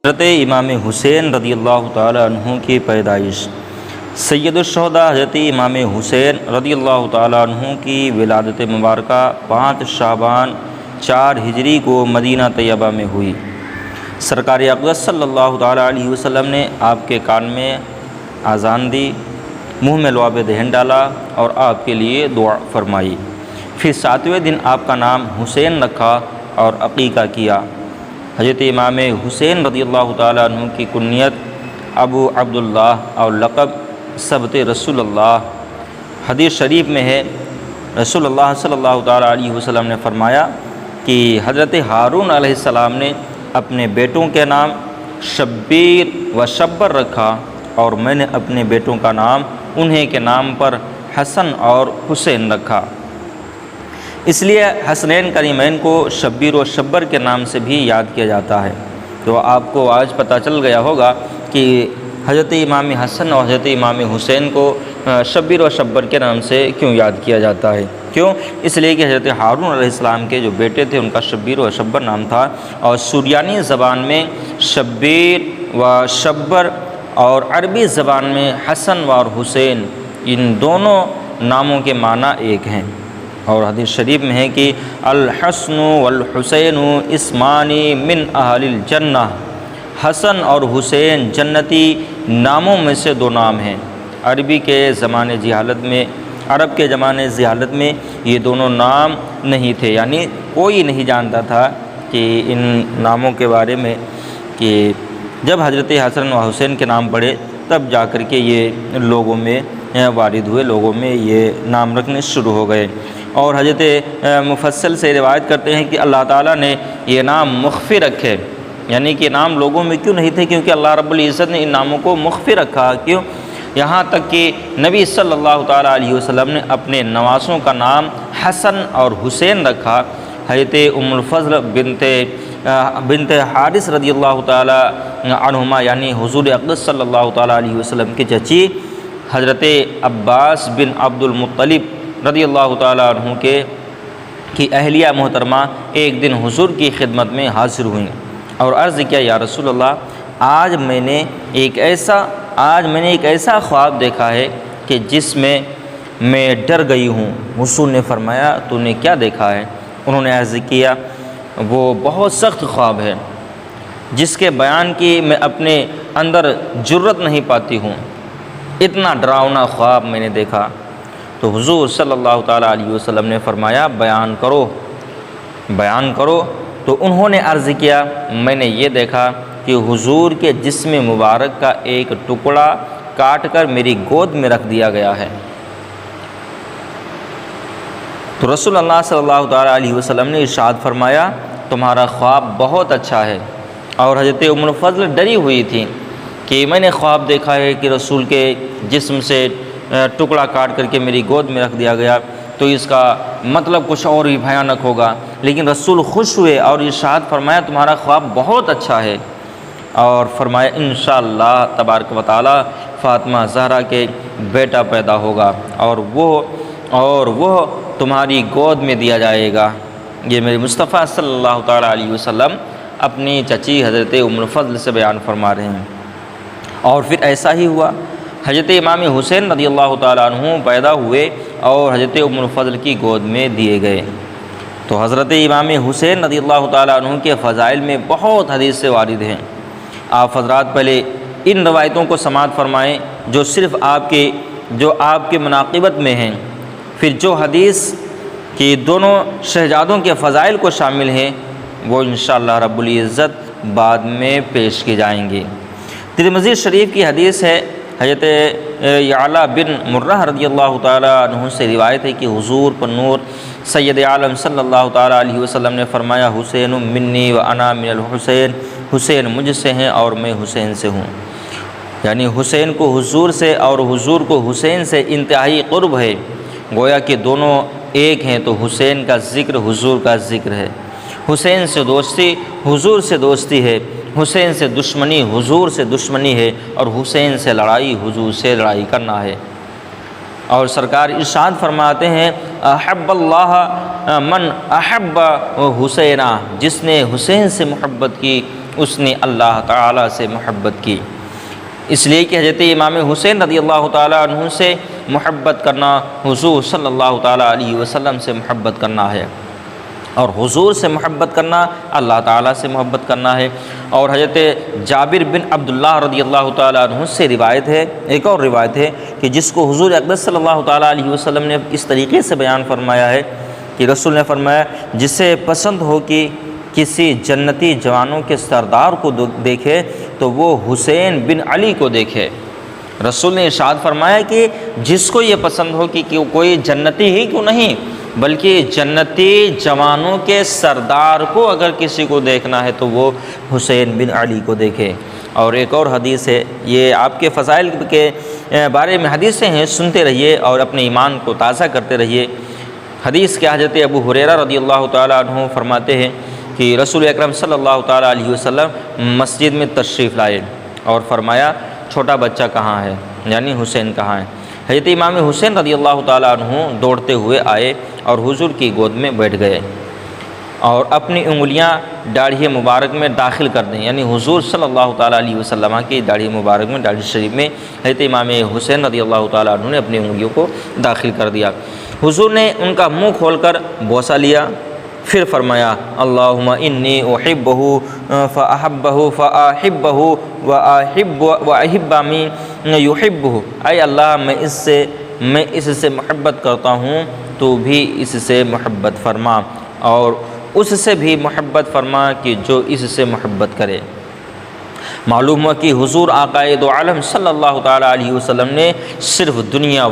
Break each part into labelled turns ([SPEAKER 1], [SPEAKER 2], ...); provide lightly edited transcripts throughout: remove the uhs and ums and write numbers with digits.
[SPEAKER 1] حضرت امام حسین رضی اللہ تعالیٰ عنہ کی پیدائش۔ سید الشہداء حضرت امام حسین رضی اللہ تعالیٰ عنہ کی ولادت مبارکہ 5 شعبان 4 ہجری کو مدینہ طیبہ میں ہوئی۔ سرکار اقدس صلی اللہ تعالیٰ علیہ وسلم نے آپ کے کان میں اذان دی، منہ میں لعاب دہن ڈالا اور آپ کے لیے دعا فرمائی۔ پھر 7ویں دن آپ کا نام حسین رکھا اور عقیقہ کیا۔ حضرت امام حسین رضی اللہ تعالیٰ عنہ کی کنیت ابو عبداللہ اور لقب سبت رسول اللہ۔ حدیث شریف میں ہے رسول اللہ صلی اللہ تعالیٰ علیہ وسلم نے فرمایا کہ حضرت ہارون علیہ السلام نے اپنے بیٹوں کے نام شبیر و شبر رکھا اور میں نے اپنے بیٹوں کا نام انہیں کے نام پر حسن اور حسین رکھا۔ اس لیے حسنین کریمین کو شبیر و شبر کے نام سے بھی یاد کیا جاتا ہے۔ تو آپ کو آج پتہ چل گیا ہوگا کہ حضرت امام حسن اور حضرت امام حسین کو شبیر و شبر کے نام سے کیوں یاد کیا جاتا ہے۔ کیوں؟ اس لیے کہ حضرت ہارون علیہ السلام کے جو بیٹے تھے ان کا شبیر و شبر نام تھا، اور سریانی زبان میں شبیر و شبر اور عربی زبان میں حسن و حسین ان دونوں ناموں کے معنی ایک ہیں۔ اور حدیث شریف میں ہے کہ الحسن والحسین اسمان من اہل الجنہ، حسن اور حسین جنتی ناموں میں سے 2 نام ہیں۔ عرب کے زمانے جہالت میں یہ دونوں نام نہیں تھے، یعنی کوئی نہیں جانتا تھا کہ ان ناموں کے بارے میں، کہ جب حضرت حسن و حسین کے نام پڑے تب جا کر کے یہ لوگوں میں وارد ہوئے، لوگوں میں یہ نام رکھنے شروع ہو گئے۔ اور حضرت مفصل سے روایت کرتے ہیں کہ اللہ تعالیٰ نے یہ نام مخفی رکھے، یعنی کہ نام لوگوں میں کیوں نہیں تھے؟ کیونکہ اللہ رب العزت نے ان ناموں کو مخفی رکھا۔ کیوں؟ یہاں تک کہ نبی صلی اللہ تعالیٰ علیہ وسلم نے اپنے نواسوں کا نام حسن اور حسین رکھا۔ حضرت ام الفضل بنت حارث رضی اللہ تعالیٰ عنہما، یعنی حضور اقدس صلی اللہ تعالیٰ علیہ وسلم کی چچی حضرت عباس بن عبد المطلب رضی اللہ تعالیٰ عنہ کی اہلیہ محترمہ ایک دن حضور کی خدمت میں حاضر ہوئیں اور عرض کیا، یا رسول اللہ، آج میں نے ایک ایسا خواب دیکھا ہے کہ جس میں ڈر گئی ہوں۔ حضور نے فرمایا، تو نے کیا دیکھا ہے؟ انہوں نے عرض کیا، وہ بہت سخت خواب ہے جس کے بیان کی میں اپنے اندر جرت نہیں پاتی ہوں، اتنا ڈراؤنا خواب میں نے دیکھا۔ تو حضور صلی اللہ تعالیٰ علیہ وسلم نے فرمایا، بیان کرو۔ تو انہوں نے عرض کیا، میں نے یہ دیکھا کہ حضور کے جسم مبارک کا ایک ٹکڑا کاٹ کر میری گود میں رکھ دیا گیا ہے۔ تو رسول اللہ صلی اللہ تعالیٰ علیہ وسلم نے ارشاد فرمایا، تمہارا خواب بہت اچھا ہے۔ اور حضرت ام الفضل ڈری ہوئی تھی کہ میں نے خواب دیکھا ہے کہ رسول کے جسم سے ٹکڑا کاٹ کر کے میری گود میں رکھ دیا گیا، تو اس کا مطلب کچھ اور ہی بھیانک ہوگا۔ لیکن رسول خوش ہوئے اور ارشاد فرمایا، تمہارا خواب بہت اچھا ہے، اور فرمایا انشاءاللہ تبارک و تعالی فاطمہ زہرا کے بیٹا پیدا ہوگا اور وہ تمہاری گود میں دیا جائے گا۔ یہ میرے مصطفیٰ صلی اللہ تعالیٰ علیہ وسلم اپنی چچی حضرت ام الفضل سے بیان فرما رہے ہیں۔ اور پھر ایسا ہی ہوا، حضرت امام حسین رضی اللہ تعالیٰ عنہ پیدا ہوئے اور حضرت ام الفضل کی گود میں دیے گئے۔ تو حضرت امام حسین رضی اللہ تعالیٰ عنہ کے فضائل میں بہت حدیث سے وارد ہیں۔ آپ حضرات پہلے ان روایتوں کو سماعت فرمائیں جو صرف آپ کے مناقبت میں ہیں، پھر جو حدیث کی دونوں شہزادوں کے فضائل کو شامل ہیں وہ انشاءاللہ رب العزت بعد میں پیش کی جائیں گی۔ ترمذی شریف کی حدیث ہے، حضرت یعلا بن مرہ رضی اللہ تعالیٰ عنہ سے روایت ہے کہ حضور پر نور سید عالم صلی اللہ تعالیٰ علیہ وسلم نے فرمایا، حسین منی و انا من الحسین، حسین مجھ سے ہیں اور میں حسین سے ہوں۔ یعنی حسین کو حضور سے اور حضور کو حسین سے انتہائی قرب ہے، گویا کہ دونوں ایک ہیں۔ تو حسین کا ذکر حضور کا ذکر ہے، حسین سے دوستی حضور سے دوستی ہے، حسین سے دشمنی حضور سے دشمنی ہے، اور حسین سے لڑائی حضور سے لڑائی کرنا ہے۔ اور سرکار ارشاد فرماتے ہیں، احب اللہ من احب حسینہ، جس نے حسین سے محبت کی اس نے اللہ تعالیٰ سے محبت کی، اس لیے کہ حضرت امام حسین رضی اللہ تعالیٰ عنہ سے محبت کرنا حضور صلی اللہ تعالیٰ علیہ وسلم سے محبت کرنا ہے، اور حضور سے محبت کرنا اللہ تعالیٰ سے محبت کرنا ہے۔ اور حضرت جابر بن عبداللہ رضی اللہ تعالیٰ عنہ سے روایت ہے، ایک اور روایت ہے کہ جس کو حضور اقدس صلی اللہ تعالیٰ علیہ وسلم نے اس طریقے سے بیان فرمایا ہے کہ رسول نے فرمایا، جسے پسند ہو کہ کسی جنتی جوانوں کے سردار کو دیکھے تو وہ حسین بن علی کو دیکھے۔ رسول نے ارشاد فرمایا کہ جس کو یہ پسند ہو کہ کوئی جنتی ہی کیوں نہیں بلکہ جنتی جوانوں کے سردار کو اگر کسی کو دیکھنا ہے تو وہ حسین بن علی کو دیکھے۔ اور ایک اور حدیث ہے، یہ آپ کے فضائل کے بارے میں حدیثیں ہیں، سنتے رہیے اور اپنے ایمان کو تازہ کرتے رہیے۔ حدیث کے حضرت ابو ہریرہ رضی اللہ تعالیٰ عنہ فرماتے ہیں کہ رسول اکرم صلی اللہ تعالیٰ علیہ وسلم مسجد میں تشریف لائے اور فرمایا، چھوٹا بچہ کہاں ہے، یعنی حسین کہاں ہے؟ حضرت امام حسین رضی اللہ تعالیٰ عنہ دوڑتے ہوئے آئے اور حضور کی گود میں بیٹھ گئے اور اپنی انگلیاں داڑھی مبارک میں داخل کر دیں، یعنی حضور صلی اللہ تعالیٰ علیہ وسلم کی داڑھی مبارک میں، داڑھی شریف میں حضرت امام حسین رضی اللہ تعالیٰ عنہ نے اپنی انگلیوں کو داخل کر دیا۔ حضور نے ان کا منہ کھول کر بوسہ لیا، پھر فرمایا، اللہم انی احبہ فاحبہ فاحبہ واحب من یحبہ، اے اللہ میں اس سے محبت کرتا ہوں، تو بھی اس سے محبت فرما، اور اس سے بھی محبت فرما کہ جو اس سے محبت کرے۔ معلوم ہوا کہ حضور آقائے دو عالم صلی اللہ تعالیٰ علیہ وسلم نے صرف دنیا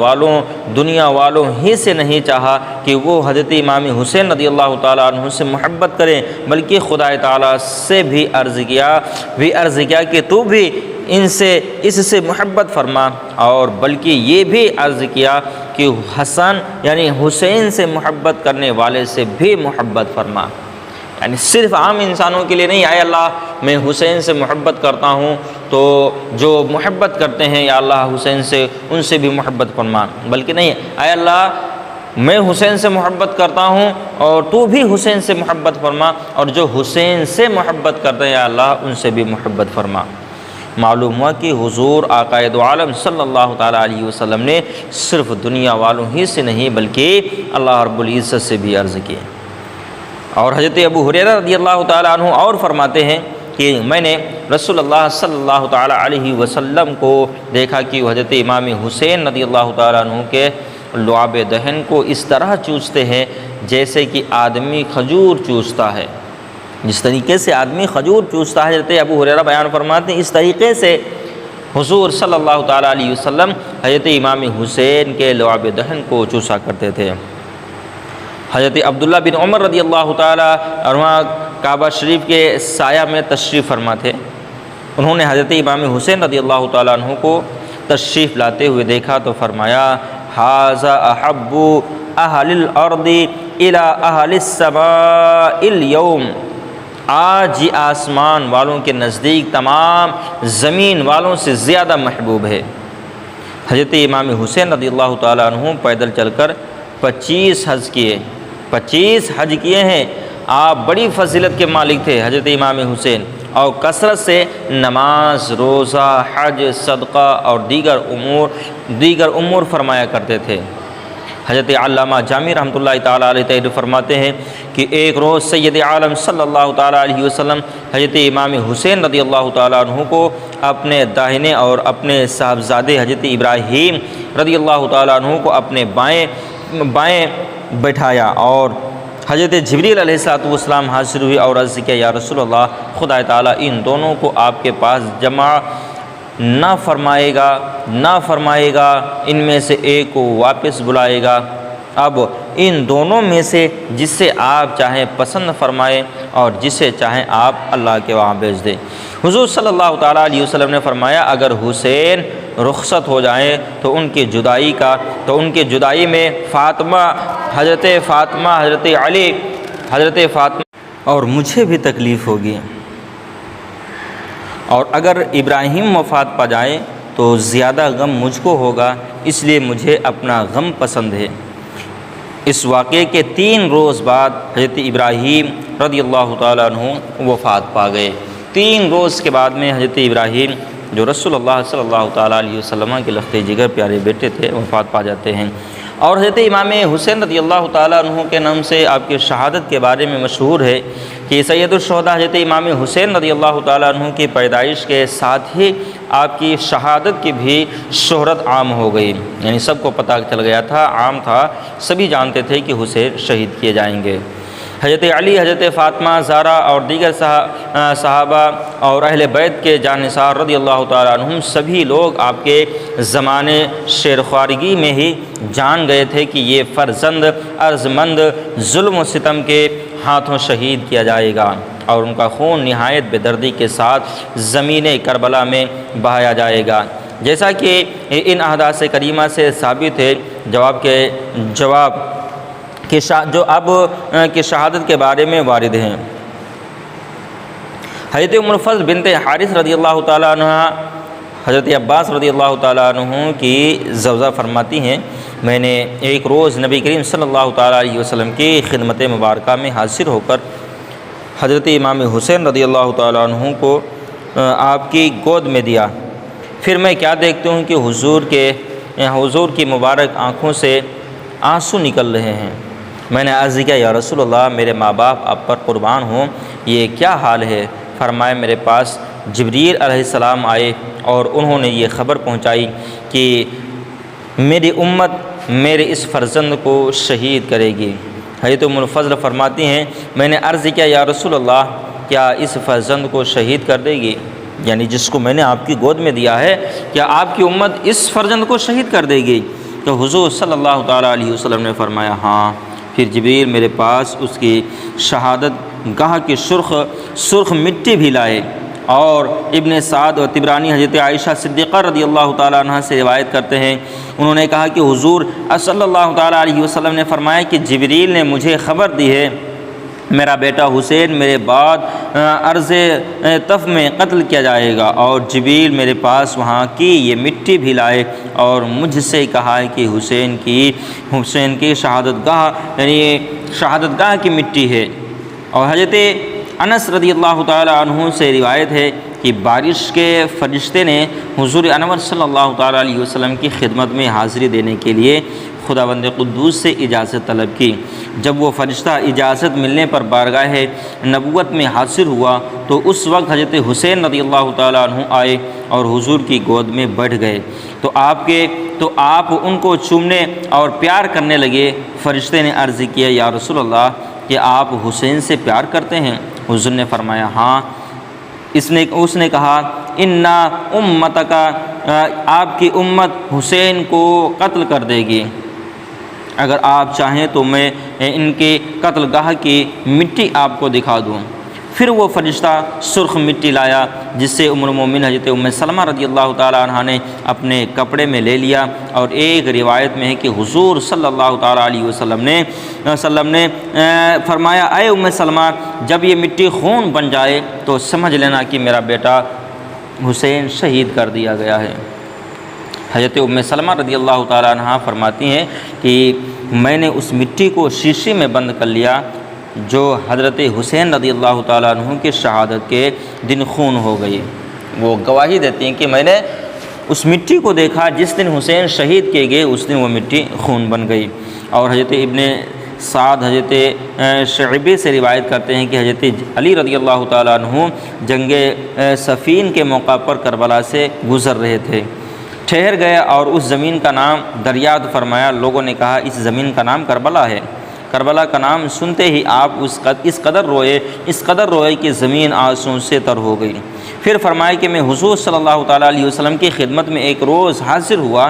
[SPEAKER 1] والوں ہی سے نہیں چاہا کہ وہ حضرت امام حسین رضی اللہ تعالیٰ عنہ سے محبت کریں، بلکہ خدا تعالیٰ سے بھی عرض کیا کہ تو بھی اس سے محبت فرما، اور بلکہ یہ بھی عرض کیا کہ حسن یعنی حسین سے محبت کرنے والے سے بھی محبت فرما، یعنی صرف عام انسانوں کے لیے نہیں، اے اللہ میں حسین سے محبت کرتا ہوں تو جو محبت کرتے ہیں یا اللہ حسین سے ان سے بھی محبت فرما، بلکہ نہیں، اے اللہ میں حسین سے محبت کرتا ہوں اور تو بھی حسین سے محبت فرما، اور جو حسین سے محبت کرتے ہیں یا اللہ ان سے بھی محبت فرما۔ معلوم ہوا کہ حضور آقائے دو عالم صلی اللہ تعالیٰ علیہ وسلم نے صرف دنیا والوں ہی سے نہیں بلکہ اللہ رب العزت سے بھی عرض کی۔ اور حضرت ابو ہریرہ رضی اللہ تعالیٰ عنہ اور فرماتے ہیں کہ میں نے رسول اللہ صلی اللہ تعالیٰ علیہ وسلم کو دیکھا کہ وہ حضرت امام حسین رضی اللہ تعالیٰ عنہ کے لعاب دہن کو اس طرح چوستے ہیں جیسے کہ آدمی کھجور چوستا ہے، جس طریقے سے آدمی کھجور چوستا ہے، حضرت ابو ہریرہ بیان فرماتے ہیں اس طریقے سے حضور صلی اللہ تعالیٰ علیہ وسلم حضرت امام حسین کے لعاب دہن کو چوسا کرتے تھے۔ حضرت عبداللہ بن عمر رضی اللہ تعالیٰ عنہ کعبہ شریف کے سایہ میں تشریف فرما تھے، انہوں نے حضرت امام حسین رضی اللہ تعالیٰ عنہ کو تشریف لاتے ہوئے دیکھا تو فرمایا، ھذا احب اہل الارض الی اہل السماء اليوم، آج یہ آسمان والوں کے نزدیک تمام زمین والوں سے زیادہ محبوب ہے۔ حضرت امام حسین رضی اللہ تعالیٰ عنہ پیدل چل کر 25 حج کیے ہیں۔ آپ بڑی فضیلت کے مالک تھے حضرت امام حسین، اور کثرت سے نماز، روزہ، حج، صدقہ اور دیگر امور فرمایا کرتے تھے۔ حضرت علامہ جامی رحمۃ اللہ تعالیٰ علیہ فرماتے ہیں کہ ایک روز سید عالم صلی اللہ تعالیٰ علیہ وسلم حضرت امام حسین رضی اللہ تعالیٰ عنہ کو اپنے داہنے اور اپنے صاحبزادے حضرت ابراہیم رضی اللہ تعالیٰ عنہ کو اپنے بائیں بٹھایا، اور حضرت جبریل علیہ السلام حاضر ہوئے اور عرض کیا، یا رسول اللہ، خدا تعالیٰ ان دونوں کو آپ کے پاس جمع نہ فرمائے گا، ان میں سے ایک کو واپس بلائے گا، اب ان دونوں میں سے جس سے آپ چاہیں پسند فرمائیں اور جسے چاہیں آپ اللہ کے وہاں بھیج دیں۔ حضور صلی اللہ تعالیٰ علیہ وسلم نے فرمایا، اگر حسین رخصت ہو جائیں تو ان کی جدائی میں حضرت علی، حضرت فاطمہ اور مجھے بھی تکلیف ہوگی، اور اگر ابراہیم وفات پا جائیں تو زیادہ غم مجھ کو ہوگا، اس لیے مجھے اپنا غم پسند ہے۔ اس واقعے کے 3 روز بعد حضرت ابراہیم رضی اللہ تعالیٰ عنہ وفات پا گئے۔ 3 روز کے بعد میں حضرت ابراہیم جو رسول اللہ صلی اللہ تعالیٰ علیہ وسلم کے لخت جگر پیارے بیٹے تھے وفات پا جاتے ہیں۔ اور حضرت امام حسین رضی اللہ تعالیٰ عنہ کے نام سے آپ کی شہادت کے بارے میں مشہور ہے کہ سید الشہداء حضرت امام حسین رضی اللہ تعالیٰ عنہ کی پیدائش کے ساتھ ہی آپ کی شہادت کی بھی شہرت عام ہو گئی، یعنی سب کو پتہ چل گیا تھا، عام تھا، سبھی جانتے تھے کہ حسین شہید کیے جائیں گے۔ حضرت علی، حضرت فاطمہ زہرا اور دیگر صحابہ اور اہل بیت کے جانثار رضی اللہ تعالیٰ عنہم سبھی لوگ آپ کے زمانے شیرخوارگی میں ہی جان گئے تھے کہ یہ فرزند ارضمند ظلم و ستم کے ہاتھوں شہید کیا جائے گا اور ان کا خون نہایت بے دردی کے ساتھ زمین کربلا میں بہایا جائے گا، جیسا کہ ان احادیث کریمہ سے ثابت ہے۔ جواب جو اب کی شہادت کے بارے میں وارد ہیں۔ حضرت ام الفضل بنت حارث رضی اللہ تعالیٰ عنہ حضرت عباس رضی اللہ تعالیٰ عنہ کی زوجہ فرماتی ہیں، میں نے ایک روز نبی کریم صلی اللہ تعالیٰ علیہ وسلم کی خدمت مبارکہ میں حاضر ہو کر حضرت امام حسین رضی اللہ تعالیٰ عنہ کو آپ کی گود میں دیا۔ پھر میں کیا دیکھتی ہوں کہ حضور کی مبارک آنکھوں سے آنسو نکل رہے ہیں۔ میں نے عرض کیا، یا رسول اللہ، میرے ماں باپ آپ پر قربان ہوں، یہ کیا حال ہے؟ فرمایا، میرے پاس جبریل علیہ السلام آئے اور انہوں نے یہ خبر پہنچائی کہ میری امت میرے اس فرزند کو شہید کرے گی۔ حضرت ام الفضل فرماتی ہیں، میں نے عرض کیا، یا رسول اللہ، کیا اس فرزند کو شہید کر دے گی؟ یعنی جس کو میں نے آپ کی گود میں دیا ہے، کیا آپ کی امت اس فرزند کو شہید کر دے گی؟ تو حضور صلی اللہ تعالیٰ علیہ وسلم نے فرمایا، ہاں۔ پھر جبریل میرے پاس اس کی شہادت گاہ کی سرخ مٹی بھی لائے، اور ابن سعد و طبرانی حضرت عائشہ صدیقہ رضی اللہ تعالیٰ عنہ سے روایت کرتے ہیں، انہوں نے کہا کہ حضور صلی اللہ تعالیٰ علیہ وسلم نے فرمایا کہ جبریل نے مجھے خبر دی ہے میرا بیٹا حسین میرے بعد عرض طف میں قتل کیا جائے گا، اور جبریل میرے پاس وہاں کی یہ مٹی بھی لائے اور مجھ سے کہا ہے کہ حسین کی شہادت گاہ، یعنی یہ شہادت گاہ کی مٹی ہے۔ اور حضرت انس رضی اللہ تعالیٰ عنہ سے روایت ہے کہ بارش کے فرشتے نے حضور انور صلی اللہ تعالیٰ علیہ وسلم کی خدمت میں حاضری دینے کے لیے خداوند قدوس سے اجازت طلب کی۔ جب وہ فرشتہ اجازت ملنے پر بارگاہ نبوت میں حاضر ہوا تو اس وقت حضرت حسین رضی اللہ تعالیٰ عنہ آئے اور حضور کی گود میں بیٹھ گئے، تو آپ ان کو چومنے اور پیار کرنے لگے۔ فرشتے نے عرض کیا، یا رسول اللہ، کہ آپ حسین سے پیار کرتے ہیں؟ حضور نے فرمایا، ہاں۔ اس نے کہا، انا امتک، آپ کی امت حسین کو قتل کر دے گی، اگر آپ چاہیں تو میں ان کے قتل گاہ کی مٹی آپ کو دکھا دوں۔ پھر وہ فرشتہ سرخ مٹی لایا، جس سے ام المومنین حضرت ام سلمہ رضی اللہ تعالیٰ عنہ نے اپنے کپڑے میں لے لیا، اور ایک روایت میں ہے کہ حضور صلی اللہ تعالیٰ علیہ وسلم نے فرمایا، اے ام سلمہ، جب یہ مٹی خون بن جائے تو سمجھ لینا کہ میرا بیٹا حسین شہید کر دیا گیا ہے۔ حضرت ام سلمہ رضی اللہ تعالیٰ عنہ فرماتی ہیں کہ میں نے اس مٹی کو شیشے میں بند کر لیا جو حضرت حسین رضی اللہ تعالیٰ عنہ کی شہادت کے دن خون ہو گئی۔ وہ گواہی دیتی ہیں کہ میں نے اس مٹی کو دیکھا جس دن حسین شہید کیے گئے، اس دن وہ مٹی خون بن گئی۔ اور حضرت ابن سعد حضرت شعبی سے روایت کرتے ہیں کہ حضرت علی رضی اللہ تعالیٰ عنہ جنگ صفین کے موقع پر کربلا سے گزر رہے تھے، ٹھہر گئے اور اس زمین کا نام دریاد فرمایا۔ لوگوں نے کہا اس زمین کا نام کربلا ہے۔ کربلا کا نام سنتے ہی آپ اس قدر روئے کہ زمین آنسوؤں سے تر ہو گئی۔ پھر فرمایا کہ میں حضور صلی اللہ تعالیٰ علیہ وسلم کی خدمت میں ایک روز حاضر ہوا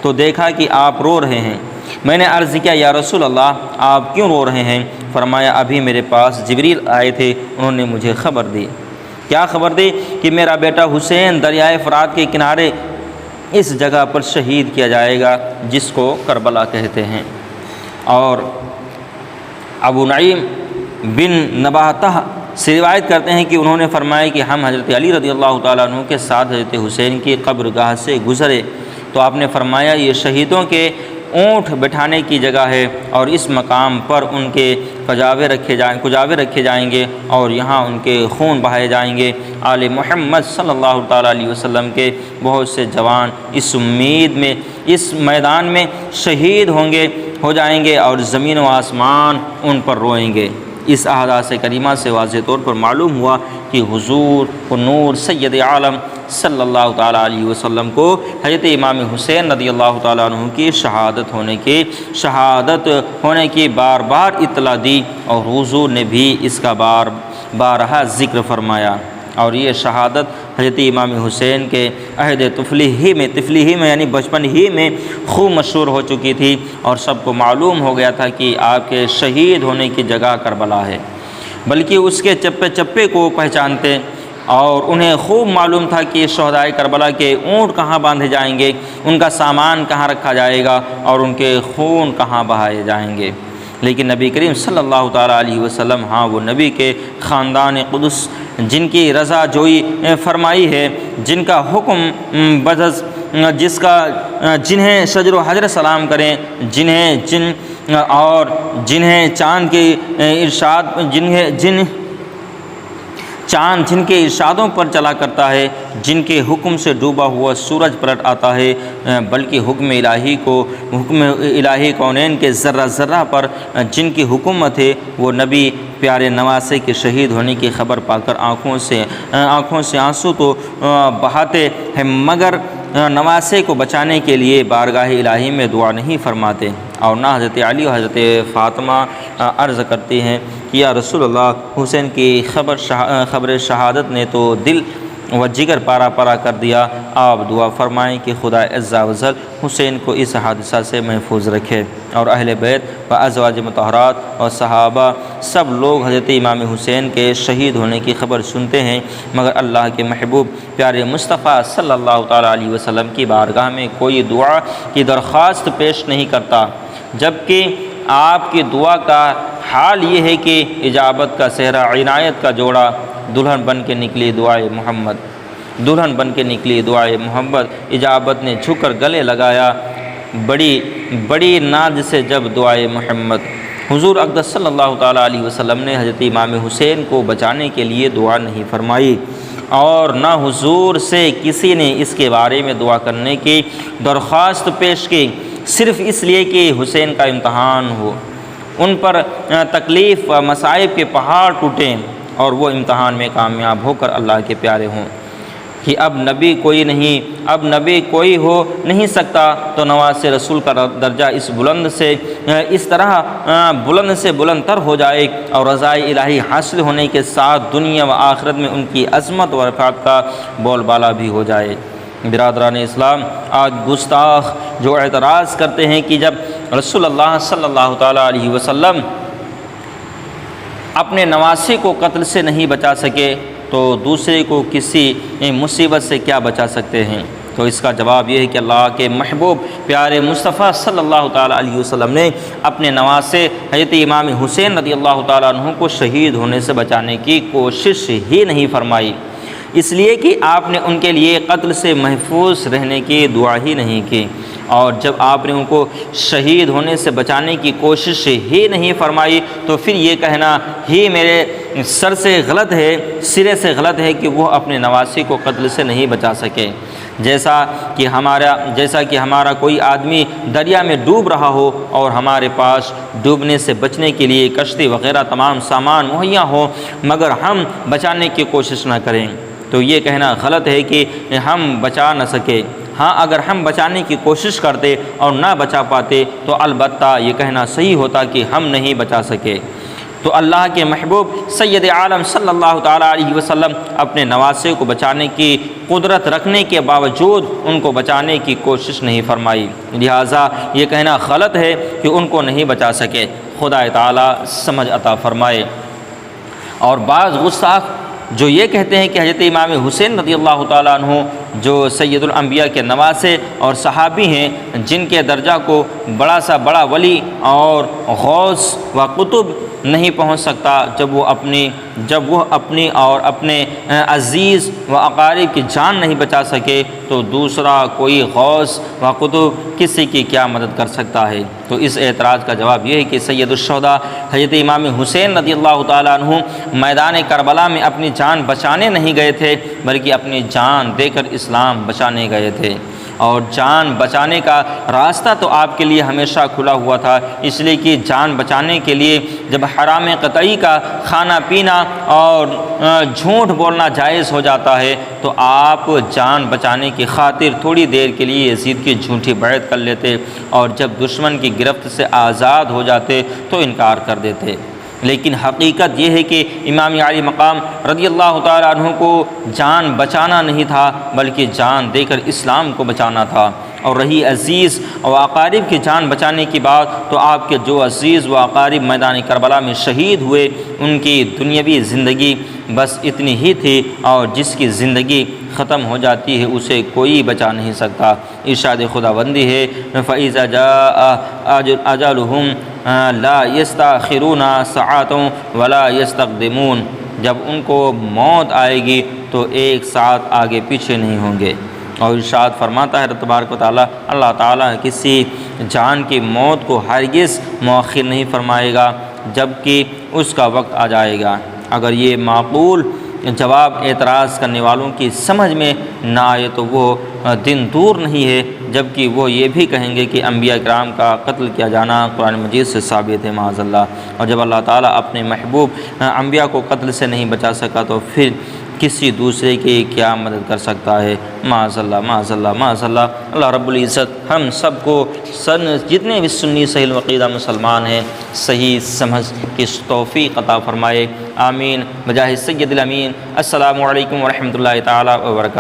[SPEAKER 1] تو دیکھا کہ آپ رو رہے ہیں۔ میں نے عرض کیا، یا رسول اللہ، آپ کیوں رو رہے ہیں؟ فرمایا، ابھی میرے پاس جبریل آئے تھے، انہوں نے مجھے خبر دی۔ کیا خبر دی؟ کہ میرا بیٹا حسین دریائے فرات کے کنارے اس جگہ پر شہید کیا جائے گا جس کو کربلا کہتے ہیں۔ اور ابو نعیم بن نباہتہ سے روایت کرتے ہیں کہ انہوں نے فرمایا کہ ہم حضرت علی رضی اللہ تعالیٰ عنہ کے ساتھ حضرت حسین کی قبرگاہ سے گزرے تو آپ نے فرمایا، یہ شہیدوں کے اونٹ بٹھانے کی جگہ ہے، اور اس مقام پر ان کے کجاوے رکھے جائیں گے اور یہاں ان کے خون بہائے جائیں گے۔ آل محمد صلی اللہ تعالیٰ علیہ وسلم کے بہت سے جوان اس امید میں اس میدان میں شہید ہو جائیں گے، اور زمین و آسمان ان پر روئیں گے۔ اس احادیث کریمہ سے واضح طور پر معلوم ہوا کہ حضور و نور سید عالم صلی اللہ تعالیٰ علیہ وسلم کو حضرت امام حسین رضی اللہ تعالیٰ عنہ کی شہادت ہونے کی بار بار اطلاع دی، اور حضور نے بھی اس کا بارہا ذکر فرمایا۔ اور یہ شہادت حضرت امام حسین کے عہد طفلی ہی میں یعنی بچپن ہی میں خوب مشہور ہو چکی تھی، اور سب کو معلوم ہو گیا تھا کہ آپ کے شہید ہونے کی جگہ کربلا ہے، بلکہ اس کے چپے چپے کو پہچانتے، اور انہیں خوب معلوم تھا کہ شہدائے کربلا کے اونٹ کہاں باندھے جائیں گے، ان کا سامان کہاں رکھا جائے گا، اور ان کے خون کہاں بہائے جائیں گے۔ لیکن نبی کریم صلی اللہ تعالیٰ علیہ وسلم، ہاں وہ نبی کے خاندان قدس جن کی رضا جوئی فرمائی ہے، جن کا حکم جنہیں شجر و حجر سلام کریں، جنہیں چاند کے جن کے ارشادوں پر چلا کرتا ہے، جن کے حکم سے ڈوبا ہوا سورج پلٹ آتا ہے، بلکہ حکم الہی کونین کے ذرہ ذرہ پر جن کی حکومت ہے، وہ نبی پیارے نواسے کے شہید ہونے کی خبر پا کر آنکھوں سے آنسو تو بہاتے ہیں، مگر نواسے کو بچانے کے لیے بارگاہ الہی میں دعا نہیں فرماتے۔ اور نہ حضرت علی اور حضرت فاطمہ عرض کرتی ہیں کہ یا رسول اللہ، حسین کی خبر شہادت نے تو دل و جگر پارا پارا کر دیا، آپ دعا فرمائیں کہ خدا عز و جل حسین کو اس حادثہ سے محفوظ رکھے۔ اور اہل بیت و ازواج مطہرات اور صحابہ سب لوگ حضرت امام حسین کے شہید ہونے کی خبر سنتے ہیں، مگر اللہ کے محبوب پیارے مصطفیٰ صلی اللہ تعالیٰ علیہ وسلم کی بارگاہ میں کوئی دعا کی درخواست پیش نہیں کرتا، جبکہ آپ کی دعا کا حال یہ ہے کہ اجابت کا صحرا عنایت کا جوڑا دلہن بن کے نکلی دعائے محمد، اجابت نے جھک کر گلے لگایا بڑی ناز سے جب دعائے محمد۔ حضور اقدس صلی اللہ تعالیٰ علیہ وسلم نے حضرت امام حسین کو بچانے کے لیے دعا نہیں فرمائی، اور نہ حضور سے کسی نے اس کے بارے میں دعا کرنے کی درخواست پیش کی، صرف اس لیے کہ حسین کا امتحان ہو، ان پر تکلیف و مصائب کے پہاڑ ٹوٹیں، اور وہ امتحان میں کامیاب ہو کر اللہ کے پیارے ہوں۔ کہ اب نبی کوئی ہو نہیں سکتا، تو نواز رسول کا درجہ اس طرح بلند سے بلند تر ہو جائے، اور رضائے الہی حاصل ہونے کے ساتھ دنیا و آخرت میں ان کی عظمت و رفعت کا بول بالا بھی ہو جائے۔ برادران اسلام، آج گستاخ جو اعتراض کرتے ہیں کہ جب رسول اللہ صلی اللہ تعالیٰ علیہ وسلم اپنے نواسے کو قتل سے نہیں بچا سکے، تو دوسرے کو کسی مصیبت سے کیا بچا سکتے ہیں؟ تو اس کا جواب یہ ہے کہ اللہ کے محبوب پیارے مصطفیٰ صلی اللہ تعالیٰ علیہ وسلم نے اپنے نواسے حضرت امام حسین رضی اللہ تعالیٰ عنہ کو شہید ہونے سے بچانے کی کوشش ہی نہیں فرمائی، اس لیے کہ آپ نے ان کے لیے قتل سے محفوظ رہنے کی دعا ہی نہیں کی، اور جب آپ نے ان کو شہید ہونے سے بچانے کی کوشش ہی نہیں فرمائی، تو پھر یہ کہنا ہی میرے سرے سے غلط ہے کہ وہ اپنے نواسے کو قتل سے نہیں بچا سکے۔ جیسا کہ ہمارا کوئی آدمی دریا میں ڈوب رہا ہو اور ہمارے پاس ڈوبنے سے بچنے کے لیے کشتی وغیرہ تمام سامان مہیا ہو، مگر ہم بچانے کی کوشش نہ کریں، تو یہ کہنا غلط ہے کہ ہم بچا نہ سکے۔ ہاں، اگر ہم بچانے کی کوشش کرتے اور نہ بچا پاتے تو البتہ یہ کہنا صحیح ہوتا کہ ہم نہیں بچا سکے۔ تو اللہ کے محبوب سید عالم صلی اللہ تعالیٰ علیہ وسلم اپنے نواسے کو بچانے کی قدرت رکھنے کے باوجود ان کو بچانے کی کوشش نہیں فرمائی، لہٰذا یہ کہنا غلط ہے کہ ان کو نہیں بچا سکے۔ خدا تعالیٰ سمجھ عطا فرمائے۔ اور بعض گستاخ جو یہ کہتے ہیں کہ حضرت امام حسین رضی اللہ تعالیٰ عنہ جو سید الانبیاء کے نواسے اور صحابی ہیں، جن کے درجہ کو بڑا سا بڑا ولی اور غوث و قطب نہیں پہنچ سکتا، جب وہ اپنی اور اپنے عزیز و اقارب کی جان نہیں بچا سکے تو دوسرا کوئی غوث و قطب کسی کی کیا مدد کر سکتا ہے۔ تو اس اعتراض کا جواب یہ ہے کہ سید الشہداء حضرت امام حسین رضی اللہ تعالیٰ عنہ میدان کربلا میں اپنی جان بچانے نہیں گئے تھے، بلکہ اپنی جان دے کر اسلام بچانے گئے تھے، اور جان بچانے کا راستہ تو آپ کے لیے ہمیشہ کھلا ہوا تھا، اس لیے کہ جان بچانے کے لیے جب حرام قطعی کا کھانا پینا اور جھوٹ بولنا جائز ہو جاتا ہے تو آپ جان بچانے کی خاطر تھوڑی دیر کے لیے یزید کی جھوٹی بیعت کر لیتے، اور جب دشمن کی گرفت سے آزاد ہو جاتے تو انکار کر دیتے۔ لیکن حقیقت یہ ہے کہ امام عالی مقام رضی اللہ تعالیٰ عنہ کو جان بچانا نہیں تھا، بلکہ جان دے کر اسلام کو بچانا تھا۔ اور رہی عزیز و اقارب کی جان بچانے کی بات، تو آپ کے جو عزیز و اقارب میدان کربلا میں شہید ہوئے، ان کی دنیاوی زندگی بس اتنی ہی تھی، اور جس کی زندگی ختم ہو جاتی ہے اسے کوئی بچا نہیں سکتا۔ ارشاد خداوندی ہے فَإِذَا جَاءَ أَجَلُهُمْ لَا يَسْتَأْخِرُونَ سَاعَةً وَلَا يَسْتَقْدِمُونَ، جب ان کو موت آئے گی تو ایک ساتھ آگے پیچھے نہیں ہوں گے۔ اور ارشاد فرماتا ہے تبارک و تعالیٰ، اللہ تعالیٰ کسی جان کی موت کو ہرگز مؤخر نہیں فرمائے گا جب کہ اس کا وقت آ جائے گا۔ اگر یہ معقول جواب اعتراض کرنے والوں کی سمجھ میں نہ آئے تو وہ دن دور نہیں ہے جبکہ وہ یہ بھی کہیں گے کہ انبیاء کرام کا قتل کیا جانا قرآن مجید سے ثابت ہے معاذ اللہ، اور جب اللہ تعالیٰ اپنے محبوب انبیاء کو قتل سے نہیں بچا سکا تو پھر کسی دوسرے کی کیا مدد کر سکتا ہے؟ معاذ اللہ معاذ اللہ معاذ اللہ۔ اللہ رب العزت ہم سب کو جتنے بھی سنی صحیح العقیدہ مسلمان ہیں صحیح سمجھ کی توفیق عطا فرمائے، آمین بجاہ سید الامین۔ السلام علیکم ورحمۃ اللہ تعالیٰ وبرکاتہ۔